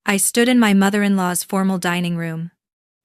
I stood in my mother-in-law's formal dining room,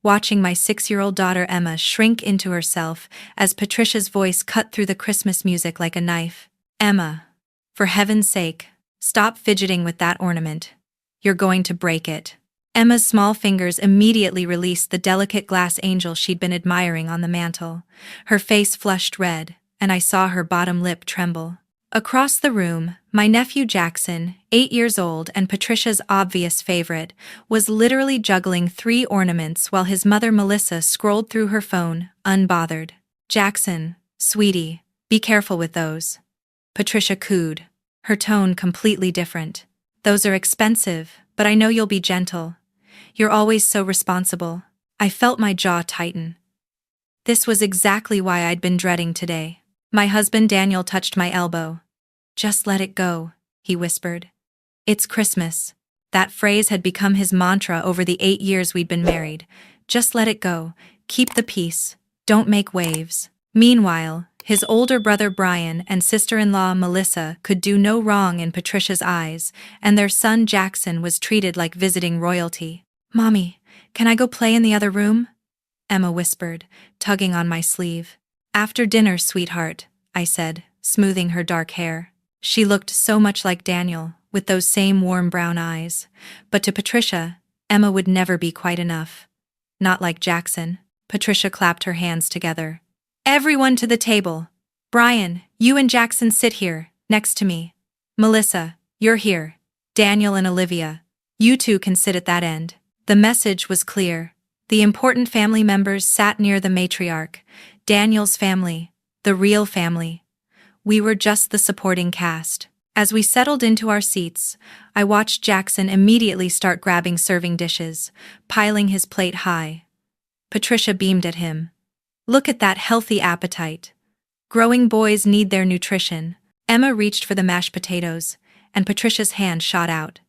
watching my 6-year-old daughter Emma shrink into herself as Patricia's voice cut through the Christmas music like a knife. "Emma, for heaven's sake, stop fidgeting with that ornament. You're going to break it." Emma's small fingers immediately released the delicate glass angel she'd been admiring on the mantel. Her face flushed red, and I saw her bottom lip tremble. Across the room, my nephew Jackson, 8 years old and Patricia's obvious favorite, was literally juggling 3 ornaments while his mother Melissa scrolled through her phone, unbothered. "Jackson, sweetie, be careful with those," Patricia cooed, her tone completely different. "Those are expensive, but I know you'll be gentle. You're always so responsible." I felt my jaw tighten. This was exactly why I'd been dreading today. My husband Daniel touched my elbow. "Just let it go," he whispered. "It's Christmas." That phrase had become his mantra over the 8 years we'd been married. Just let it go. Keep the peace. Don't make waves. Meanwhile, his older brother Brian and sister-in-law Melissa could do no wrong in Patricia's eyes, and their son Jackson was treated like visiting royalty. "Mommy, can I go play in the other room?" Emma whispered, tugging on my sleeve. "After dinner, sweetheart," I said, smoothing her dark hair. She looked so much like Daniel, with those same warm brown eyes. But to Patricia, Emma would never be quite enough. Not like Jackson. Patricia clapped her hands together. "Everyone to the table. Brian, you and Jackson sit here, next to me. Melissa, you're here. Daniel and Olivia, you two can sit at that end." The message was clear. The important family members sat near the matriarch, Daniel's family, the real family. We were just the supporting cast. As we settled into our seats, I watched Jackson immediately start grabbing serving dishes, piling his plate high. Patricia beamed at him. "Look at that healthy appetite. Growing boys need their nutrition." Emma reached for the mashed potatoes, and Patricia's hand shot out.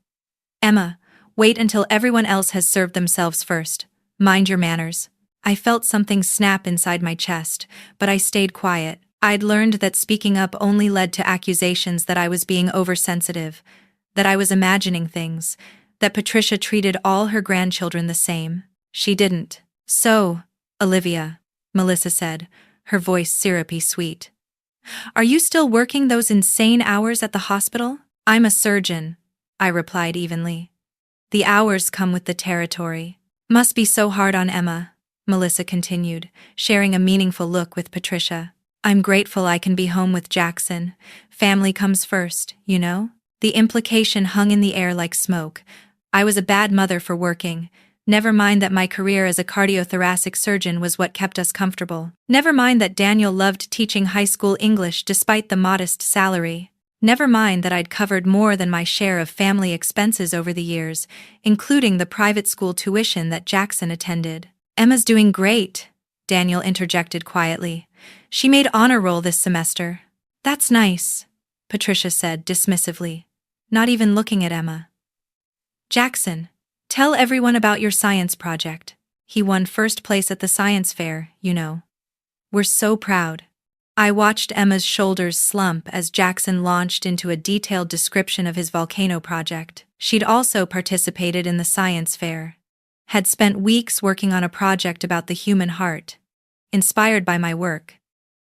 "Emma, wait until everyone else has served themselves first. Mind your manners." I felt something snap inside my chest, but I stayed quiet. I'd learned that speaking up only led to accusations that I was being oversensitive, that I was imagining things, that Patricia treated all her grandchildren the same. She didn't. "So, Olivia," Melissa said, her voice syrupy sweet. "Are you still working those insane hours at the hospital?" "I'm a surgeon," I replied evenly. "The hours come with the territory." "Must be so hard on Emma," Melissa continued, sharing a meaningful look with Patricia. "I'm grateful I can be home with Jackson. Family comes first, you know?" The implication hung in the air like smoke. I was a bad mother for working. Never mind that my career as a cardiothoracic surgeon was what kept us comfortable. Never mind that Daniel loved teaching high school English despite the modest salary. Never mind that I'd covered more than my share of family expenses over the years, including the private school tuition that Jackson attended. "Emma's doing great," Daniel interjected quietly. "She made honor roll this semester." "That's nice," Patricia said dismissively, not even looking at Emma. "Jackson, tell everyone about your science project. He won first place at the science fair, you know. We're so proud." I watched Emma's shoulders slump as Jackson launched into a detailed description of his volcano project. She'd also participated in the science fair, had spent weeks working on a project about the human heart. Inspired by my work,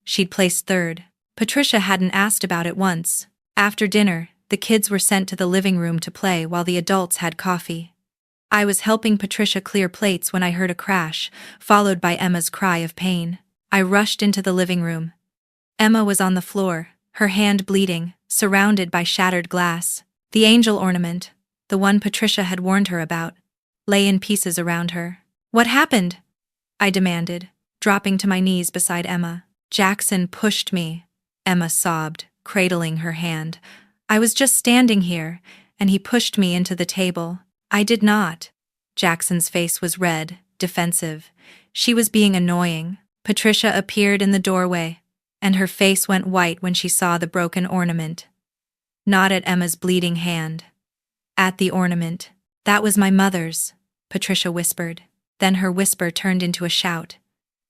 she'd placed third. Patricia hadn't asked about it once. After dinner, the kids were sent to the living room to play while the adults had coffee. I was helping Patricia clear plates when I heard a crash, followed by Emma's cry of pain. I rushed into the living room. Emma was on the floor, her hand bleeding, surrounded by shattered glass. The angel ornament, the one Patricia had warned her about, lay in pieces around her. "What happened?" I demanded, dropping to my knees beside Emma. "Jackson pushed me," Emma sobbed, cradling her hand. "I was just standing here, and he pushed me into the table." "I did not." Jackson's face was red, defensive. She was being annoying. Patricia appeared in the doorway, and her face went white when she saw the broken ornament. Not at Emma's bleeding hand. At the ornament. "That was my mother's," Patricia whispered. Then her whisper turned into a shout.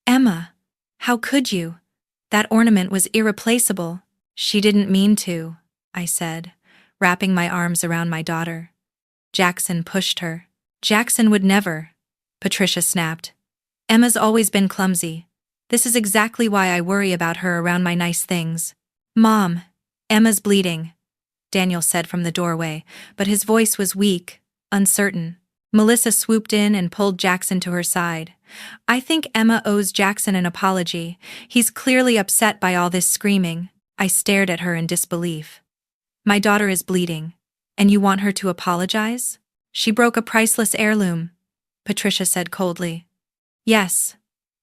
"Emma, how could you? That ornament was irreplaceable." "She didn't mean to," I said, wrapping my arms around my daughter. Jackson pushed her. Jackson would never, Patricia snapped. Emma's always been clumsy. This is exactly why I worry about her around my nice things. Mom, Emma's bleeding, Daniel said from the doorway, but his voice was weak, uncertain. Melissa swooped in and pulled Jackson to her side. I think Emma owes Jackson an apology. He's clearly upset by all this screaming. I stared at her in disbelief. My daughter is bleeding, and you want her to apologize? She broke a priceless heirloom, Patricia said coldly. Yes,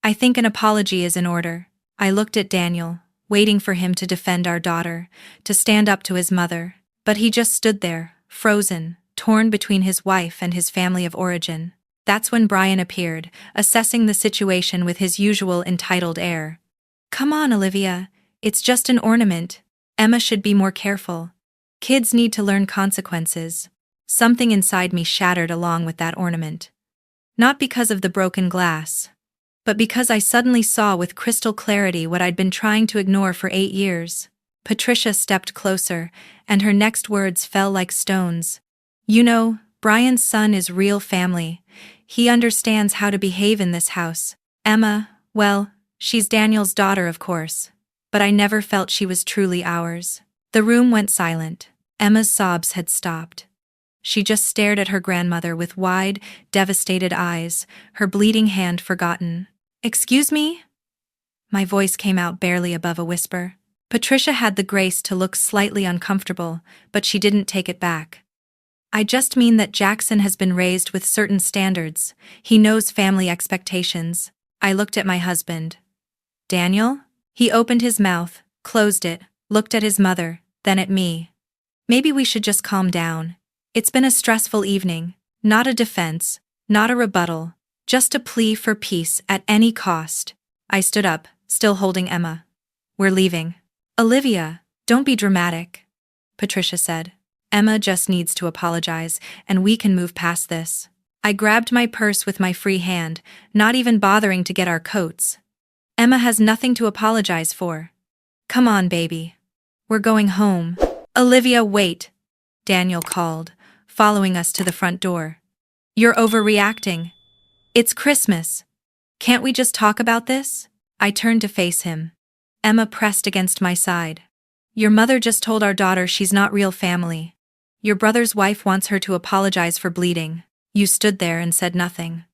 I think an apology is in order. I looked at Daniel, waiting for him to defend our daughter, to stand up to his mother, but he just stood there, frozen, torn between his wife and his family of origin. That's when Brian appeared, assessing the situation with his usual entitled air. Come on, Olivia, it's just an ornament. Emma should be more careful. Kids need to learn consequences. Something inside me shattered along with that ornament. Not because of the broken glass, but because I suddenly saw with crystal clarity what I'd been trying to ignore for 8 years. Patricia stepped closer, and her next words fell like stones. You know, Brian's son is real family. He understands how to behave in this house. Emma, well, she's Daniel's daughter, of course, but I never felt she was truly ours. The room went silent. Emma's sobs had stopped. She just stared at her grandmother with wide, devastated eyes, her bleeding hand forgotten. Excuse me? My voice came out barely above a whisper. Patricia had the grace to look slightly uncomfortable, but she didn't take it back. I just mean that Jackson has been raised with certain standards. He knows family expectations. I looked at my husband. Daniel? He opened his mouth, closed it, looked at his mother, then at me. Maybe we should just calm down. It's been a stressful evening. Not a defense, not a rebuttal, just a plea for peace at any cost. I stood up, still holding Emma. We're leaving. Olivia, don't be dramatic, Patricia said. Emma just needs to apologize, and we can move past this. I grabbed my purse with my free hand, not even bothering to get our coats. Emma has nothing to apologize for. Come on, baby. We're going home. Olivia, wait, Daniel called, following us to the front door. You're overreacting. It's Christmas. Can't we just talk about this? I turned to face him. Emma pressed against my side. Your mother just told our daughter she's not real family. Your brother's wife wants her to apologize for bleeding. You stood there and said nothing.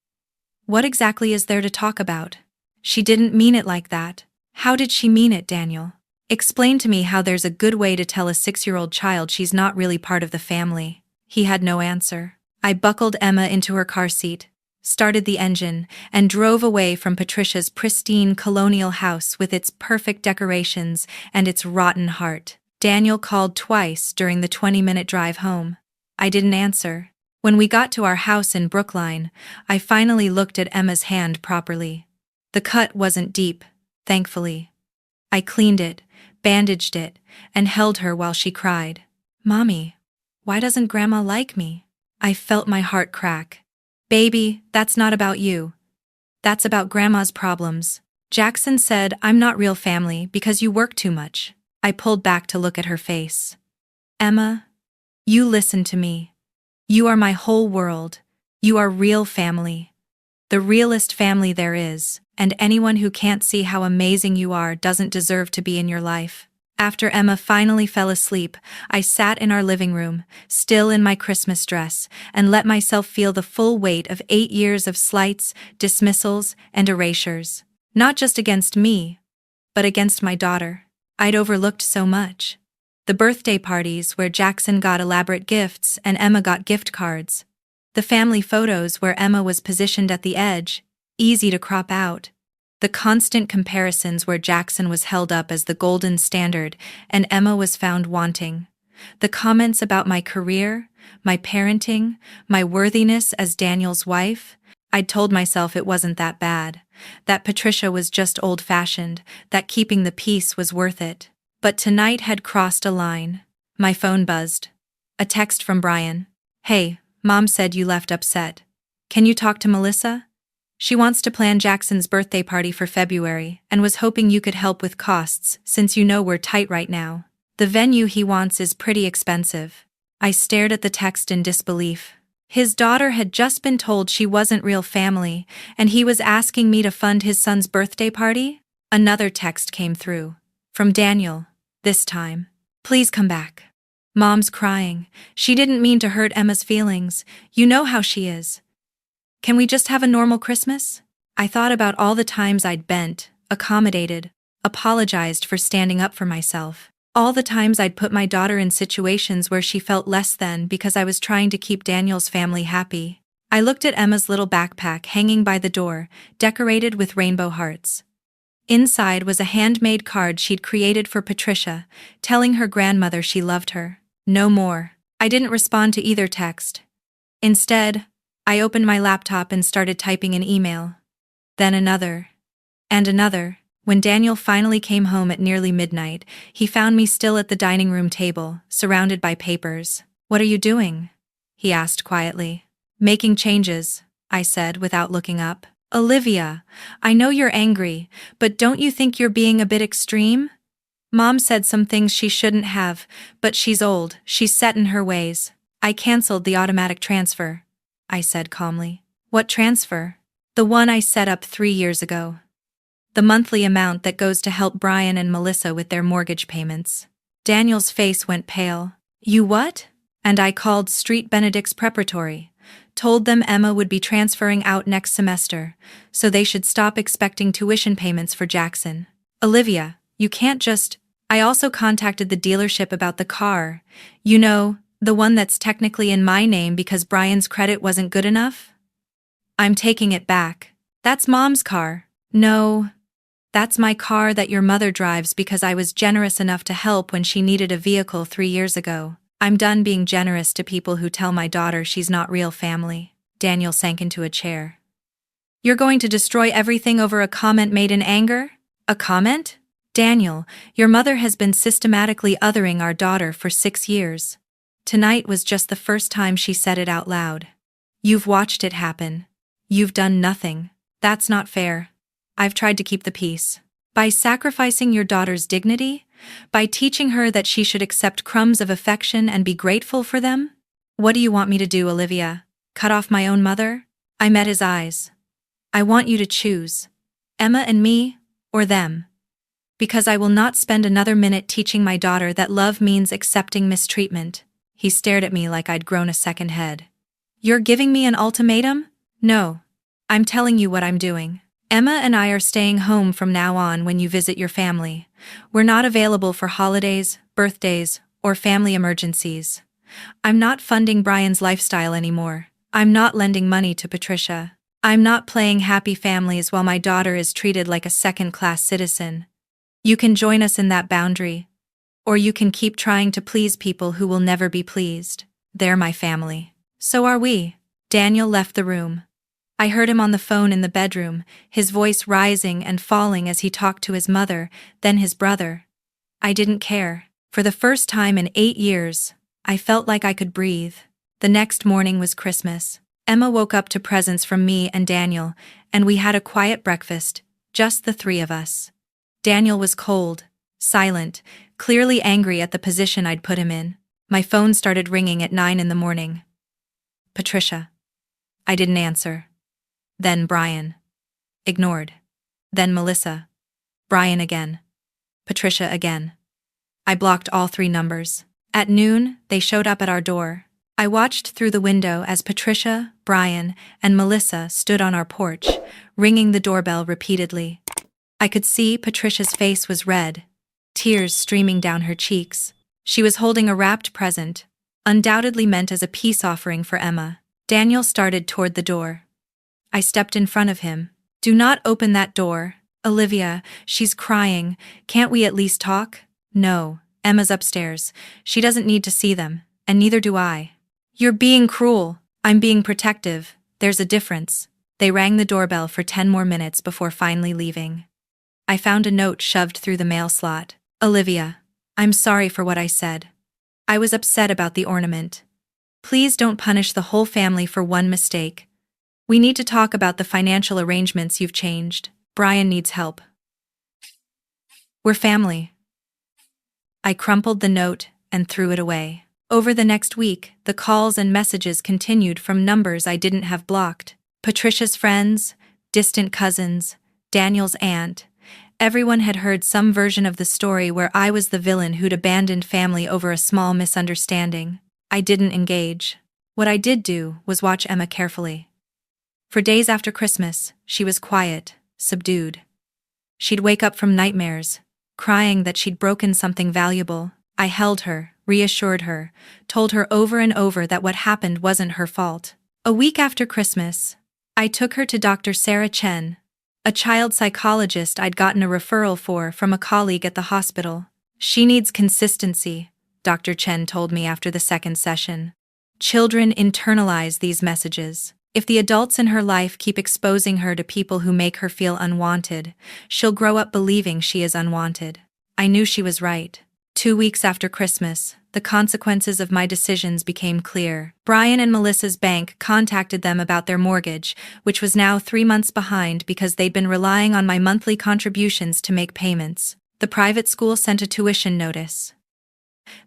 What exactly is there to talk about? She didn't mean it like that. How did she mean it, Daniel? Explain to me how there's a good way to tell a 6-year-old child she's not really part of the family. He had no answer. I buckled Emma into her car seat, started the engine, and drove away from Patricia's pristine colonial house with its perfect decorations and its rotten heart. Daniel called twice during the 20-minute drive home. I didn't answer. When we got to our house in Brookline, I finally looked at Emma's hand properly. The cut wasn't deep, thankfully. I cleaned it, bandaged it, and held her while she cried. Mommy, why doesn't Grandma like me? I felt my heart crack. Baby, that's not about you. That's about Grandma's problems. Jackson said I'm not real family because you work too much. I pulled back to look at her face. Emma, you listen to me. You are my whole world. You are real family. The realest family there is, and anyone who can't see how amazing you are doesn't deserve to be in your life. After Emma finally fell asleep, I sat in our living room, still in my Christmas dress, and let myself feel the full weight of 8 years of slights, dismissals, and erasures. Not just against me, but against my daughter. I'd overlooked so much. The birthday parties where Jackson got elaborate gifts and Emma got gift cards. The family photos where Emma was positioned at the edge, easy to crop out. The constant comparisons where Jackson was held up as the golden standard and Emma was found wanting. The comments about my career, my parenting, my worthiness as Daniel's wife. I'd told myself it wasn't that bad, that Patricia was just old-fashioned, that keeping the peace was worth it. But tonight had crossed a line. My phone buzzed. A text from Brian. Hey, Mom said you left upset. Can you talk to Melissa? She wants to plan Jackson's birthday party for February and was hoping you could help with costs since you know we're tight right now. The venue he wants is pretty expensive. I stared at the text in disbelief. His daughter had just been told she wasn't real family, and he was asking me to fund his son's birthday party? Another text came through. From Daniel. This time. Please come back. Mom's crying. She didn't mean to hurt Emma's feelings. You know how she is. Can we just have a normal Christmas? I thought about all the times I'd bent, accommodated, apologized for standing up for myself. All the times I'd put my daughter in situations where she felt less than because I was trying to keep Daniel's family happy. I looked at Emma's little backpack hanging by the door, decorated with rainbow hearts. Inside was a handmade card she'd created for Patricia, telling her grandmother she loved her. No more. I didn't respond to either text. Instead, I opened my laptop and started typing an email. Then another. And another. When Daniel finally came home at nearly midnight, he found me still at the dining room table, surrounded by papers. "What are you doing?" he asked quietly. "Making changes," I said without looking up. "Olivia, I know you're angry, but don't you think you're being a bit extreme? Mom said some things she shouldn't have, but she's old, she's set in her ways." "I canceled the automatic transfer," I said calmly. "What transfer?" "The one I set up 3 years ago. The monthly amount that goes to help Brian and Melissa with their mortgage payments." Daniel's face went pale. "You what?" And I called Street Benedict's preparatory, told them Emma would be transferring out next semester, so they should stop expecting tuition payments for Jackson. "Olivia, you can't just..." I also contacted the dealership about the car. You know, the one that's technically in my name because Brian's credit wasn't good enough? "I'm taking it back. That's Mom's car." "No. That's my car that your mother drives because I was generous enough to help when she needed a vehicle 3 years ago. I'm done being generous to people who tell my daughter she's not real family." Daniel sank into a chair. "You're going to destroy everything over a comment made in anger? A comment? Daniel, your mother has been systematically othering our daughter for 6 years. Tonight was just the first time she said it out loud. You've watched it happen. You've done nothing. That's not fair. I've tried to keep the peace. By sacrificing your daughter's dignity? By teaching her that she should accept crumbs of affection and be grateful for them? What do you want me to do, Olivia? Cut off my own mother?" I met his eyes. "I want you to choose. Emma and me, or them. Because I will not spend another minute teaching my daughter that love means accepting mistreatment." He stared at me like I'd grown a second head. "You're giving me an ultimatum?" "No. I'm telling you what I'm doing. Emma and I are staying home from now on when you visit your family. We're not available for holidays, birthdays, or family emergencies. I'm not funding Brian's lifestyle anymore. I'm not lending money to Patricia. I'm not playing happy families while my daughter is treated like a second-class citizen. You can join us in that boundary. Or you can keep trying to please people who will never be pleased. They're my family. So are we." Daniel left the room. I heard him on the phone in the bedroom, his voice rising and falling as he talked to his mother, then his brother. I didn't care. For the first time in 8 years, I felt like I could breathe. The next morning was Christmas. Emma woke up to presents from me and Daniel, and we had a quiet breakfast, just the 3 of us. Daniel was cold, silent, clearly angry at the position I'd put him in. My phone started ringing at 9 in the morning. "Patricia." I didn't answer. Then Brian. Ignored. Then Melissa. Brian again. Patricia again. I blocked all 3 numbers. At noon, they showed up at our door. I watched through the window as Patricia, Brian, and Melissa stood on our porch, ringing the doorbell repeatedly. I could see Patricia's face was red, tears streaming down her cheeks. She was holding a wrapped present, undoubtedly meant as a peace offering for Emma. Daniel started toward the door. I stepped in front of him. "Do not open that door. Olivia, she's crying. Can't we at least talk?" "No, Emma's upstairs. She doesn't need to see them, and neither do I." "You're being cruel." "I'm being protective. There's a difference." They rang the doorbell for 10 more minutes before finally leaving. I found a note shoved through the mail slot. "Olivia, I'm sorry for what I said. I was upset about the ornament. Please don't punish the whole family for one mistake. We need to talk about the financial arrangements you've changed. Brian needs help. We're family." I crumpled the note and threw it away. Over the next week, the calls and messages continued from numbers I didn't have blocked. Patricia's friends, distant cousins, Daniel's aunt. Everyone had heard some version of the story where I was the villain who'd abandoned family over a small misunderstanding. I didn't engage. What I did do was watch Emma carefully. For days after Christmas, she was quiet, subdued. She'd wake up from nightmares, crying that she'd broken something valuable. I held her, reassured her, told her over and over that what happened wasn't her fault. A week after Christmas, I took her to Dr. Sarah Chen, a child psychologist I'd gotten a referral for from a colleague at the hospital. She needs consistency, Dr. Chen told me after the second session. Children internalize these messages. If the adults in her life keep exposing her to people who make her feel unwanted, she'll grow up believing she is unwanted. I knew she was right. 2 weeks after Christmas, the consequences of my decisions became clear. Brian and Melissa's bank contacted them about their mortgage, which was now 3 months behind because they'd been relying on my monthly contributions to make payments. The private school sent a tuition notice.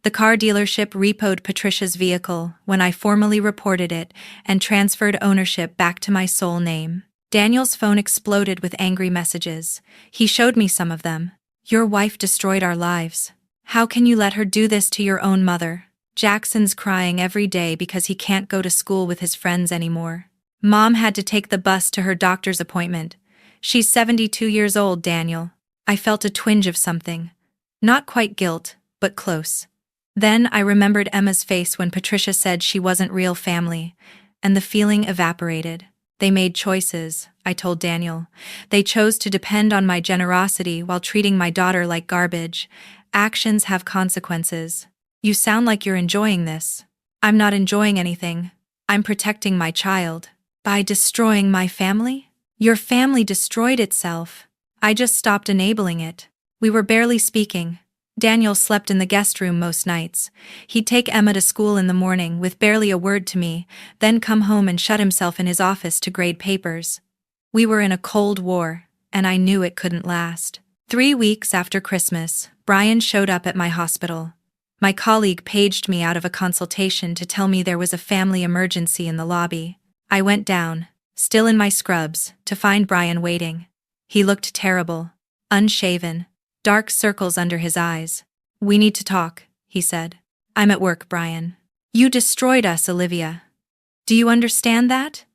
The car dealership repoed Patricia's vehicle when I formally reported it and transferred ownership back to my sole name. Daniel's phone exploded with angry messages. He showed me some of them. "Your wife destroyed our lives. How can you let her do this to your own mother? Jackson's crying every day because he can't go to school with his friends anymore. Mom had to take the bus to her doctor's appointment. She's 72 years old, Daniel." I felt a twinge of something. Not quite guilt, but close. Then I remembered Emma's face when Patricia said she wasn't real family, and the feeling evaporated. They made choices, I told Daniel. They chose to depend on my generosity while treating my daughter like garbage. Actions have consequences. You sound like you're enjoying this. I'm not enjoying anything. I'm protecting my child. By destroying my family? Your family destroyed itself. I just stopped enabling it. We were barely speaking. Daniel slept in the guest room most nights. He'd take Emma to school in the morning with barely a word to me, then come home and shut himself in his office to grade papers. We were in a cold war, and I knew it couldn't last. 3 weeks after Christmas, Brian showed up at my hospital. My colleague paged me out of a consultation to tell me there was a family emergency in the lobby. I went down, still in my scrubs, to find Brian waiting. He looked terrible, unshaven, dark circles under his eyes. "We need to talk," he said. "I'm at work, Brian. You destroyed us, Olivia. Do you understand that?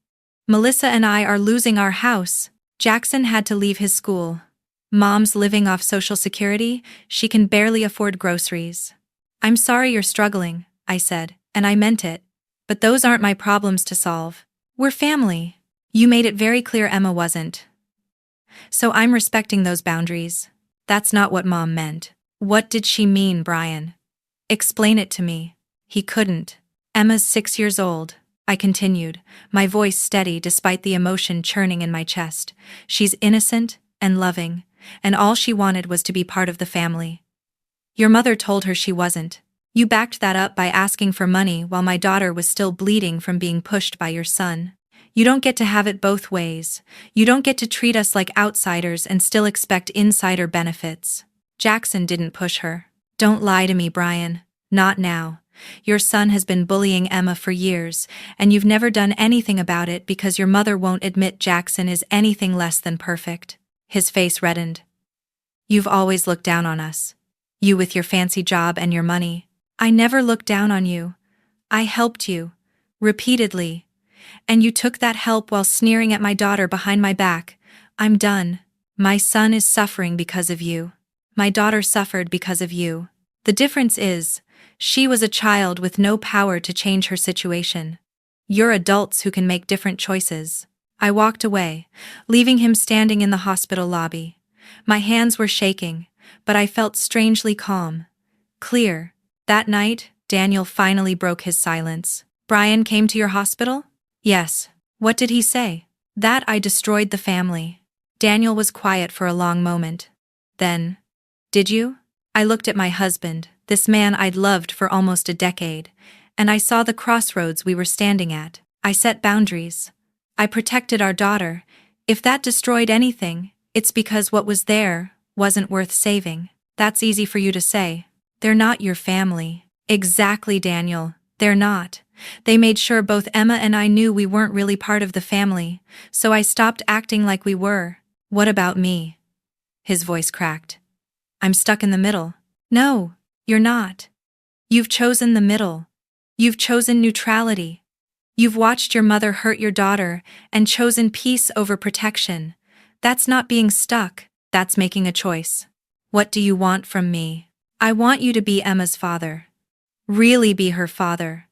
Melissa and I are losing our house. Jackson had to leave his school. Mom's living off Social Security. She can barely afford groceries. I'm sorry you're struggling," I said, and I meant it. "But those aren't my problems to solve. We're family. You made it very clear Emma wasn't. So I'm respecting those boundaries. That's not what Mom meant." "What did she mean, Brian? Explain it to me." He couldn't. "Emma's 6 years old," I continued, my voice steady despite the emotion churning in my chest. "She's innocent and loving, and all she wanted was to be part of the family. Your mother told her she wasn't. You backed that up by asking for money while my daughter was still bleeding from being pushed by your son. You don't get to have it both ways. You don't get to treat us like outsiders and still expect insider benefits. Jackson didn't push her. Don't lie to me, Brian. Not now. Your son has been bullying Emma for years, and you've never done anything about it because your mother won't admit Jackson is anything less than perfect." His face reddened. "You've always looked down on us. You with your fancy job and your money. I never looked down on you. I helped you. Repeatedly. And you took that help while sneering at my daughter behind my back. I'm done. My son is suffering because of you. My daughter suffered because of you. The difference is, she was a child with no power to change her situation. You're adults who can make different choices." I walked away, leaving him standing in the hospital lobby. My hands were shaking, but I felt strangely calm. Clear. That night, Daniel finally broke his silence. "Brian came to your hospital?" "Yes." "What did he say?" "That I destroyed the family." Daniel was quiet for a long moment. Then, "Did you?" I looked at my husband, this man I'd loved for almost a decade, and I saw the crossroads we were standing at. I set boundaries. I protected our daughter. If that destroyed anything, it's because what was there wasn't worth saving. That's easy for you to say. They're not your family. Exactly, Daniel. They're not. They made sure both Emma and I knew we weren't really part of the family, so I stopped acting like we were. What about me? His voice cracked. I'm stuck in the middle. No, you're not. You've chosen the middle. You've chosen neutrality. You've watched your mother hurt your daughter and chosen peace over protection. That's not being stuck, that's making a choice. What do you want from me? I want you to be Emma's father. Really be her father.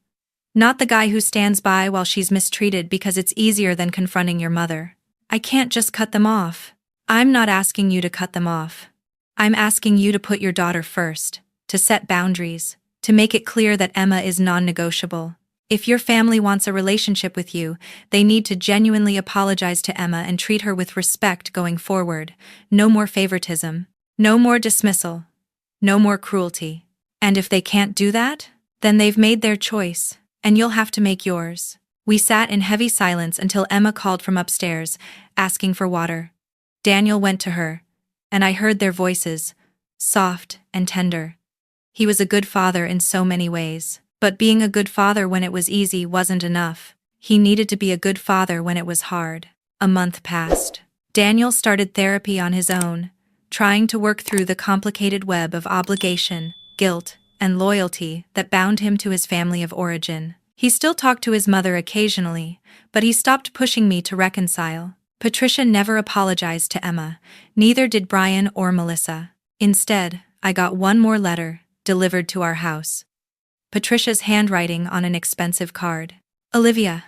Not the guy who stands by while she's mistreated because it's easier than confronting your mother. I can't just cut them off. I'm not asking you to cut them off. I'm asking you to put your daughter first, to set boundaries, to make it clear that Emma is non-negotiable. If your family wants a relationship with you, they need to genuinely apologize to Emma and treat her with respect going forward. No more favoritism. No more dismissal. No more cruelty. And if they can't do that, then they've made their choice, and you'll have to make yours. We sat in heavy silence until Emma called from upstairs, asking for water. Daniel went to her, and I heard their voices, soft and tender. He was a good father in so many ways, but being a good father when it was easy wasn't enough. He needed to be a good father when it was hard. A month passed. Daniel started therapy on his own, trying to work through the complicated web of obligation, guilt, and loyalty that bound him to his family of origin. He still talked to his mother occasionally, but he stopped pushing me to reconcile. Patricia never apologized to Emma, neither did Brian or Melissa. Instead, I got one more letter, delivered to our house. Patricia's handwriting on an expensive card. Olivia,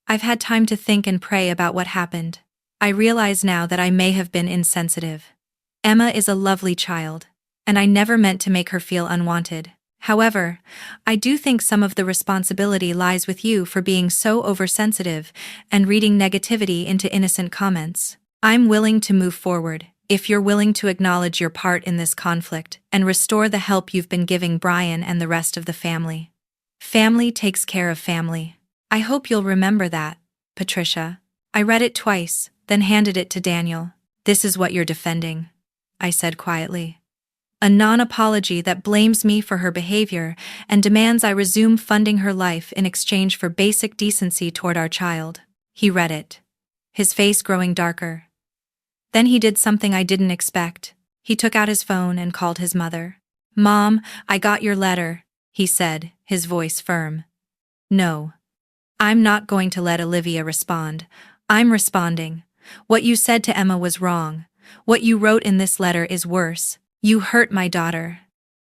I've had time to think and pray about what happened. I realize now that I may have been insensitive. Emma is a lovely child, and I never meant to make her feel unwanted. However, I do think some of the responsibility lies with you for being so oversensitive and reading negativity into innocent comments. I'm willing to move forward, if you're willing to acknowledge your part in this conflict and restore the help you've been giving Brian and the rest of the family. Family takes care of family. I hope you'll remember that, Patricia. I read it twice, then handed it to Daniel. This is what you're defending, I said quietly. A non-apology that blames me for her behavior and demands I resume funding her life in exchange for basic decency toward our child. He read it, his face growing darker. Then he did something I didn't expect. He took out his phone and called his mother. "Mom, I got your letter," he said, his voice firm. "No. I'm not going to let Olivia respond. I'm responding. What you said to Emma was wrong. What you wrote in this letter is worse. You hurt my daughter.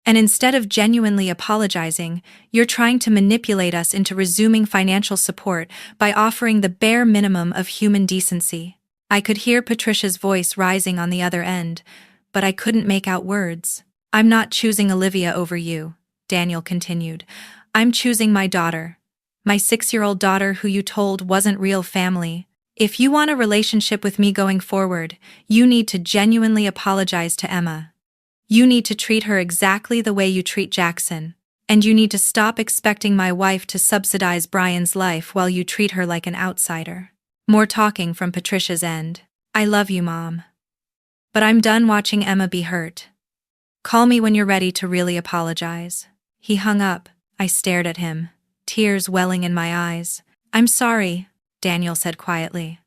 And instead of genuinely apologizing, you're trying to manipulate us into resuming financial support by offering the bare minimum of human decency." I could hear Patricia's voice rising on the other end, but I couldn't make out words. "I'm not choosing Olivia over you," Daniel continued. "I'm choosing my daughter. My 6-year-old daughter who you told wasn't real family. If you want a relationship with me going forward, you need to genuinely apologize to Emma. You need to treat her exactly the way you treat Jackson. And you need to stop expecting my wife to subsidize Brian's life while you treat her like an outsider." More talking from Patricia's end. "I love you, Mom. But I'm done watching Emma be hurt. Call me when you're ready to really apologize." He hung up. I stared at him, tears welling in my eyes. "I'm sorry," Daniel said quietly.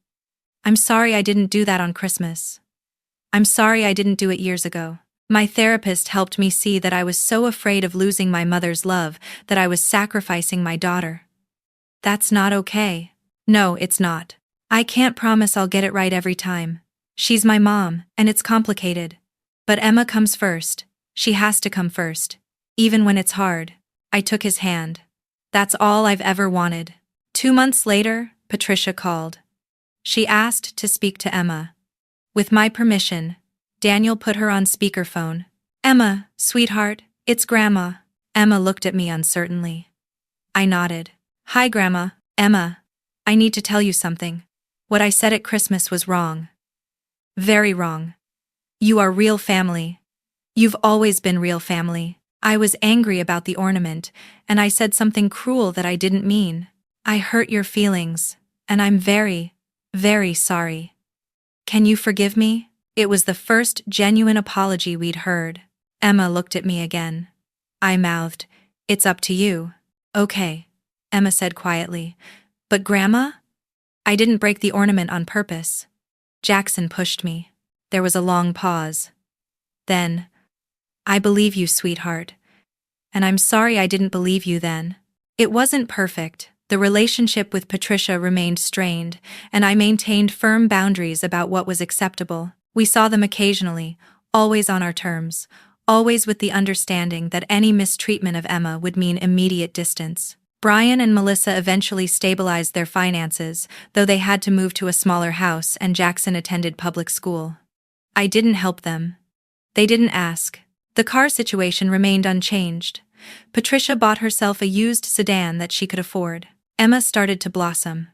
"I'm sorry I didn't do that on Christmas. I'm sorry I didn't do it years ago. My therapist helped me see that I was so afraid of losing my mother's love that I was sacrificing my daughter. That's not okay. No, it's not. I can't promise I'll get it right every time. She's my mom, and it's complicated. But Emma comes first. She has to come first. Even when it's hard." I took his hand. "That's all I've ever wanted." 2 months later, Patricia called. She asked to speak to Emma. With my permission, Daniel put her on speakerphone. "Emma, sweetheart, it's Grandma." Emma looked at me uncertainly. I nodded. "Hi, Grandma." "Emma, I need to tell you something. What I said at Christmas was wrong. Very wrong. You are real family. You've always been real family. I was angry about the ornament, and I said something cruel that I didn't mean. I hurt your feelings, and I'm very, very sorry. Can you forgive me?" It was the first genuine apology we'd heard. Emma looked at me again. I mouthed, It's up to you. Okay, Emma said quietly. But Grandma? I didn't break the ornament on purpose. Jackson pushed me. There was a long pause. Then, I believe you, sweetheart. And I'm sorry I didn't believe you then. It wasn't perfect. The relationship with Patricia remained strained, and I maintained firm boundaries about what was acceptable. We saw them occasionally, always on our terms, always with the understanding that any mistreatment of Emma would mean immediate distance. Brian and Melissa eventually stabilized their finances, though they had to move to a smaller house and Jackson attended public school. I didn't help them. They didn't ask. The car situation remained unchanged. Patricia bought herself a used sedan that she could afford. Emma started to blossom.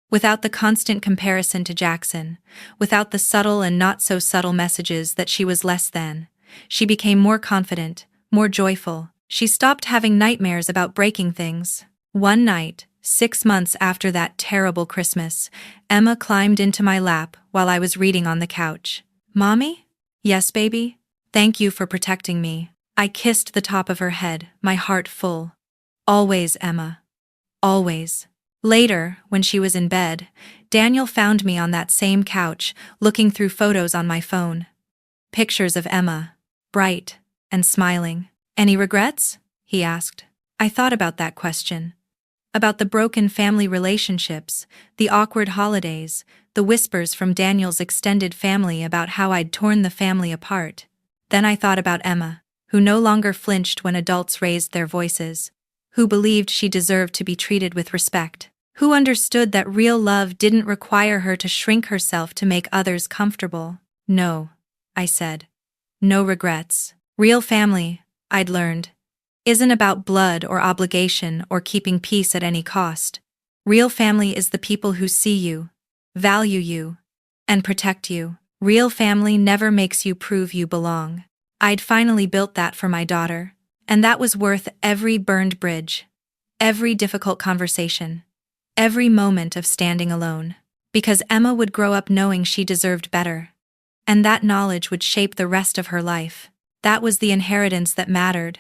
Without the constant comparison to Jackson, without the subtle and not-so-subtle messages that she was less than, she became more confident, more joyful. She stopped having nightmares about breaking things. One night, 6 months after that terrible Christmas, Emma climbed into my lap while I was reading on the couch. "Mommy?" "Yes, baby? Thank you for protecting me." I kissed the top of her head, my heart full. "Always, Emma. Always." Later, when she was in bed, Daniel found me on that same couch, looking through photos on my phone. Pictures of Emma, bright and smiling. "Any regrets?" he asked. I thought about that question. About the broken family relationships, the awkward holidays, the whispers from Daniel's extended family about how I'd torn the family apart. Then I thought about Emma, who no longer flinched when adults raised their voices, who believed she deserved to be treated with respect, who understood that real love didn't require her to shrink herself to make others comfortable. "No," I said. "No regrets. Real family," I'd learned, isn't about blood or obligation or keeping peace at any cost. Real family is the people who see you, value you, and protect you. Real family never makes you prove you belong. I'd finally built that for my daughter, and that was worth every burned bridge, every difficult conversation, every moment of standing alone. Because Emma would grow up knowing she deserved better, and that knowledge would shape the rest of her life. That was the inheritance that mattered.